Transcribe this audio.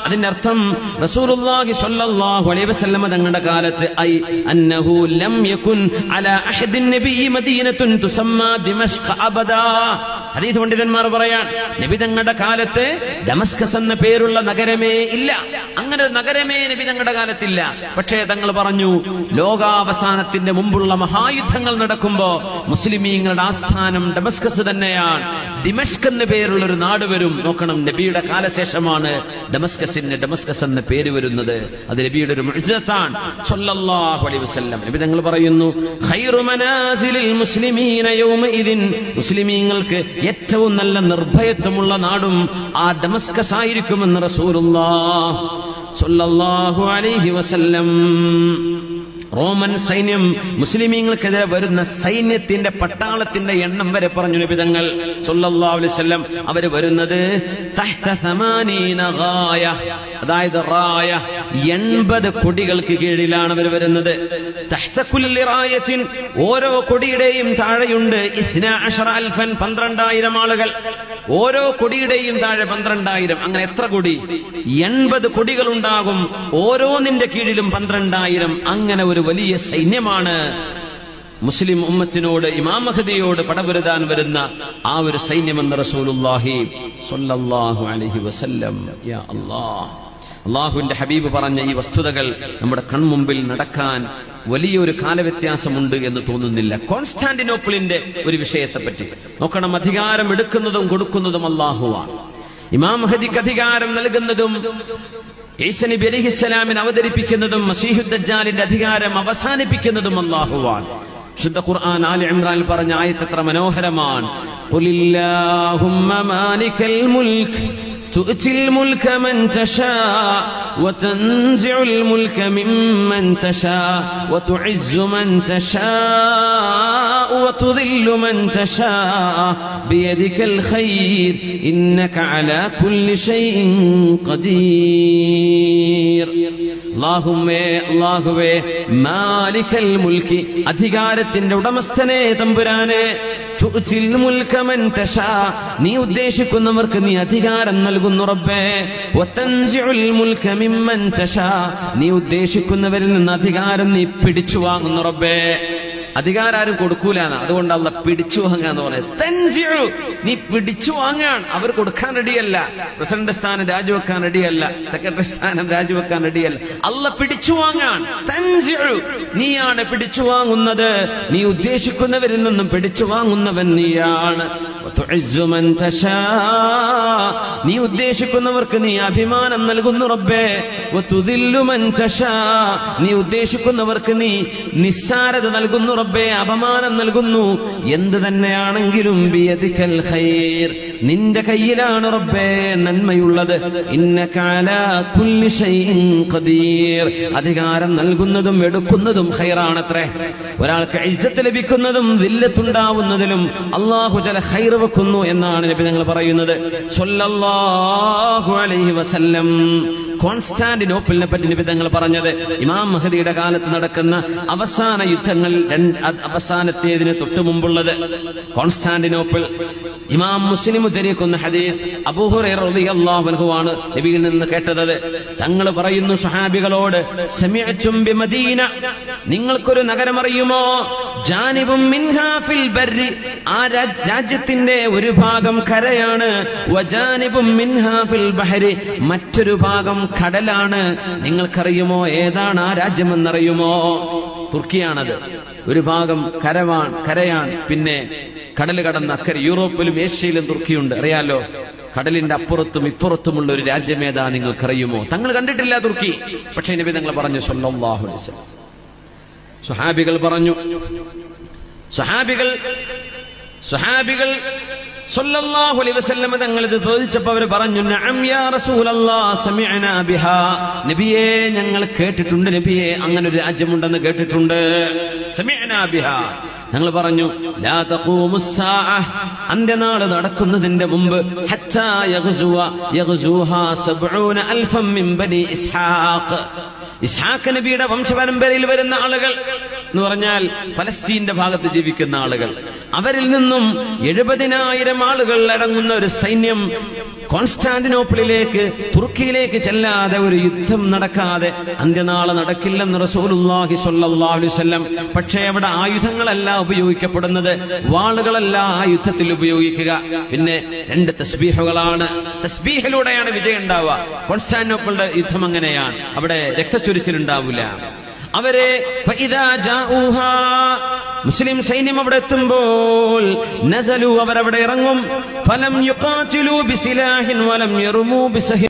അതിന്റെ അർത്ഥം റസൂലുള്ളാഹി സ്വല്ലല്ലാഹു അലൈഹി വസല്ലം തങ്ങളുടെ കാലത്ത് ഐ അന്നഹു ലം യകുൻ അലാ അഹദിൻ നബിയ്യി മദീനത്തുൻ തുസമ്മാ ദിമഷ്ഖ അബദാ. ഹദീസ് പണ്ഡിതന്മാർ പറയാൻ നബി തങ്ങളുടെ കാലത്ത് ദമസ്കസ് എന്ന പേരുള്ള നഗരമേ ഇല്ല. അങ്ങനെ ഒരു നഗരമേ നബി തങ്ങളുടെ കാലത്തില്ല. പക്ഷേ തങ്ങൾ പറഞ്ഞു ലോകാവസാനത്തിന്റെ മുമ്പുള്ള മഹായുദ്ധങ്ങൾ നടക്കുമ്പോ മുസ്ലിമീങ്ങളുടെ ആസ്ഥാനം ഡമസ്കസ് തന്നെയാണ്. ദിമഷ്ക് എന്ന പേരുള്ള ഒരു നാട് വരും. നോക്കണം, നബിയുടെ കാലശേഷമാണ് ഡമസ്കസ് എന്ന പേര് വരുന്നത്. അത് നബിയുടെ ഒരു മുഅ്ജിസത്താണ് സ്വല്ലല്ലാഹു അലൈഹി വസല്ലം. നബി തങ്ങൾ പറയുന്നു ഖൈറു മനാസിലിൽ മുസ്ലിമീന യൗമഇദിൻ, മുസ്ലിമീങ്ങൾക്ക് ഏറ്റവും നല്ല നിർഭയത്വമുള്ള നാടും ആ ഡമസ്കസ് ആയിരിക്കുമെന്ന് റസൂലുള്ളാഹി സ്വല്ലല്ലാഹു അലൈഹി വസല്ലം. റോമൻ സൈന്യം മുസ്ലിമീങ്ങൾക്കെതിരെ വരുന്ന സൈന്യത്തിന്റെ പട്ടാളത്തിന്റെ എണ്ണം വരെ പറഞ്ഞു നബി തങ്ങൾ സല്ലല്ലാഹു അലൈഹി വസല്ലം. അവര് വരുന്നത് തഹ്ത 80 ഗായ, അതായത് റായ 80 കൊടികൾക്ക് കീഴിലാണ് അവർ വരുന്നത്. തഹ്ത കുല്ലി റായത്തിൻ, ഓരോ കൊടിയുടെയും താഴെയുണ്ട് 12,000 12,000 ആളുകൾ. ഓരോ കൊടിയുടെയും താഴെ 12,000. അങ്ങനെ എത്ര കൊടി? 80 കൊടികൾ ഉണ്ടാകും. ഓരോന്നിന്റെ കീഴിലും 12,000. അങ്ങനെ ഒരു വലിയ സൈന്യമാണ് മുസ്ലിം ഉമ്മത്തിനോട്, ഇമാം മഹ്ദിയോട് പടപൊരുതാൻ വരുന്ന ആ ഒരു സൈന്യമെന്ന് റസൂലുള്ളാഹി സ്വല്ലല്ലാഹു അലൈഹി വസല്ലം. യാ അല്ലാഹ്, അല്ലാഹുവിന്റെ ഹബീബ് പറഞ്ഞ ഈ വസ്തുതകൾ നമ്മുടെ കൺമുമ്പിൽ നടക്കാൻ വലിയൊരു കാലവ്യത്യാസമുണ്ട് എന്ന് തോന്നുന്നില്ല. കോൺസ്റ്റാന്റിനോപ്പിളിന്റെ ഒരു വിഷയത്തെപ്പറ്റി നോക്കണം. അധികാരം എടുക്കുന്നതും കൊടുക്കുന്നതും അല്ലാഹുവാണ്. ഇമാം മഹ്ദിക്ക് അധികാരം നൽകുന്നതും ഈസാ നബി അലൈഹിസ്സലാമിനെ അവതരിപ്പിക്കുന്നതും മസീഹുദ് ദജ്ജാലിന്റെ അധികാരം അവസാനിപ്പിക്കുന്നതും അല്ലാഹുവാണ്. ശുദ്ധ ഖുർആൻ ആല ഇംറാനിൽ പറഞ്ഞ ആയത്ത് എത്ര മനോഹരമാണ്. ഖുലില്ലാഹുമ്മ മാലികൽ മുൽക്ക് തുഅ്തിൽ മുൽക മൻ തശാ വതൻസിഉൽ മുൽക മിമ്മൻ തശാ വതുഇസ്സു മൻ തശാ വതുദില്ലു മൻ തശാ ബിയദികൽ ഖൈർ ഇന്നക അലാ കുല്ലി ഷൈഇൻ ഖദീർ. അല്ലാഹുവേ മാലികൽ മുൽക്കി, അധികാരത്തിന്റെ ഉടമസ്ഥനെ തമ്പുരാനെ, തുഅ്തിൽ മുൽക മൻ തശാ, നീ ഉദ്ദേശിക്കുന്നവർക്ക് നീ അധികാരം നൽകുന്നു റബ്ബേ. വതൻസിഉൽ മുൽക മിമ്മൻ തശാ, നീ ഉദ്ദേശിക്കുന്നവരിൽ നിന്ന് അധികാരം നീ പിടിച്ചു വാങ്ങുന്നു റബ്ബേ. അധികാരം ആരും കൊടുക്കൂലെന്ന്, അതുകൊണ്ട് അല്ല പിടിച്ചു വാങ്ങാന്ന് പറയുന്നത്. തൻസിഉ, നീ പിടിച്ചു വാങ്ങാൻ. അവർ കൊടുക്കാൻ റെഡിയല്ല. പ്രസിഡന്റ് സ്ഥാനം രാജിവെക്കാൻ റെഡിയല്ല, സെക്രട്ടറി സ്ഥാനം രാജിവെക്കാൻ റെഡിയല്ല. അല്ല പിടിച്ചു വാങ്ങാൻ. തൻസിഉ, നീയാണ് പിടിച്ചു വാങ്ങുന്നത്. നീ ഉദ്ദേശിക്കുന്നവരിൽ നിന്നും പിടിച്ചു വാങ്ങുന്നവൻ നീയാണ്. വതുഇസ്സു മൻ തശാ, നീ ഉദ്ദേശിക്കുന്നവർക്ക് നീ അഭിമാനം നൽകുന്നു റബ്ബേ. വതുദില്ലു മൻ തശാ, നീ ഉദ്ദേശിക്കുന്നവർക്ക് നീ നിസ്സാരത നൽകുന്നു റബ്ബേ, അപമാനം നൽകുന്നു. എന്ത് തന്നെയാണെങ്കിലും ബിയദികൽ ഖൈർ, നിന്റെ കയ്യിലാണ് റബ്ബേ നന്മയുള്ളത്. ഇന്നക അലാ കുല്ലി ഷൈഇൻ ഖദീർ, അധികാരം നൽകുന്നതും എടുക്കുന്നതും ഖൈറാണത്രേ. ഒരാൾക്ക് ഇസ്സത്ത് ലഭിക്കുന്നതും ദില്ലത്തുണ്ടാവുന്നതിലും അല്ലാഹു ജല ഖൈർ വെക്കുന്നു എന്നാണ് നബി തങ്ങൾ പറയുന്നത് സ്വല്ലല്ലാഹു അലൈഹി വസല്ലം. കോൺസ്റ്റാന്റിനോപ്പിളിനെ പറ്റി നബി തങ്ങൾ പറഞ്ഞത് ഇമാം മഹ്ദിയുടെ കാലത്ത് നടക്കുന്ന അവസാന യുദ്ധങ്ങൾ, അവസാനത്തേതിന് തൊട്ടു മുമ്പുള്ളത് കോൺസ്റ്റാന്റിനോപ്പിൾ. ഇമാം മുസ്ലിം ഉദ്ധരിക്കുന്ന ഹദീസ് അബൂ ഹുറൈറ റളിയല്ലാഹു അൻഹു ആണ് നബിയിൽ നിന്ന് കേട്ടത്. തങ്ങൾ പറയുന്നു സ്വഹാബികളോട്, സമിഅ്തും ബിമദീന, നിങ്ങൾക്കൊരു നഗരം അറിയുമോ? ജാനിബും മിൻഹാ ഫിൽ ബർരി, ആ രാജ്യത്തിന്റെ ഒരു ഭാഗം കരയാണ്. വജാനിബും മിൻഹാ ഫിൽ ബഹരി, മറ്റൊരു ഭാഗം കടലാണ്. നിങ്ങൾക്കറിയുമോ ഏതാണ് ആ രാജ്യമെന്നറിയുമോ? തുർക്കിയാണത്. ഒരു ഭാഗം കരയാണ്, പിന്നെ കടൽ കടന്ന അക്കരെ യൂറോപ്പിലും ഏഷ്യയിലും തുർക്കിയുണ്ട്. അറിയാലോ, കടലിന്റെ അപ്പുറത്തും ഇപ്പുറത്തുമുള്ള ഒരു രാജ്യമേതാ നിങ്ങൾക്കറിയുമോ? തങ്ങൾ കണ്ടിട്ടില്ല തുർക്കി, പക്ഷേ നബി തങ്ങൾ പറഞ്ഞു സ്വല്ലല്ലാഹു അലൈഹി വസല്ലം. സ്വഹാബികൾ പറഞ്ഞു, സ്വഹാബികൾ സ്വല്ലല്ലാഹു അലൈഹി വസല്ലം തങ്ങൾ ഇത് ചോദിച്ചപ്പോൾ അവർ പറഞ്ഞു, നഅം യാ റസൂലല്ലാഹ് സമിഅനാ ബിഹാ, നബിയേ ഞങ്ങൾ കേട്ടിട്ടുണ്ട് നബിയേ, അങ്ങനെ ഒരു രാജ്യമുണ്ടെന്ന് കേട്ടിട്ടുണ്ട്. സമിഅനാ ബിഹാ, ഞങ്ങൾ പറഞ്ഞു ലാ തഖൂമുസ്സാഅ, അന്ത്യനാൾ നടക്കുന്നതിന്റെ മുമ്പ് ഹത്താ യഗ്സുഹാ 70,000 മിൻ ബനി ഇസ്ഹാഖ്, ഇസ്ഹാഖ് നബിയുടെ വംശപരമ്പരയിൽ വരുന്ന ആളുകൾ എന്ന് പറഞ്ഞാൽ ഫലസ്തീന്റെ ഭാഗത്ത് ജീവിക്കുന്ന ആളുകൾ. അവരിൽ നിന്നും 70,000 ആളുകൾ അടങ്ങുന്ന ഒരു സൈന്യം കോൺസ്റ്റാന്റിനോപ്പിളിലേക്ക്, തുർക്കിയിലേക്ക് ചെല്ലാതെ ഒരു യുദ്ധം നടക്കാതെ അന്ത്യനാളെ നടക്കില്ലെന്ന് റസൂലുള്ളാഹി സ്വല്ലല്ലാഹു അലൈഹി വസല്ലം. പക്ഷേ അവിടെ ആയുധങ്ങളല്ല ഉപയോഗിക്കപ്പെടുന്നത്, വാളുകളല്ല ആ യുദ്ധത്തിൽ ഉപയോഗിക്കുക. പിന്നെ 2 തസ്ബീഹുകളാണ്. തസ്ബീഹിലൂടെയാണ് വിജയം ഉണ്ടാവുക. കോൺസ്റ്റാന്റിനോപ്പിളിന്റെ യുദ്ധം അങ്ങനെയാണ്, അവിടെ രക്തച്ചൊരിച്ചിലുണ്ടാവില്ല. അവരെ ഫഇദാ ജാഊഹാ, മുസ്ലിം സൈന്യം അവിടെ എത്തുമ്പോൾ നസലു, അവരവിടെ ഇറങ്ങും. ഫലം യുഖാതിലു ബിസിലാഹിൻ വലം യർമൂ ബിസഹി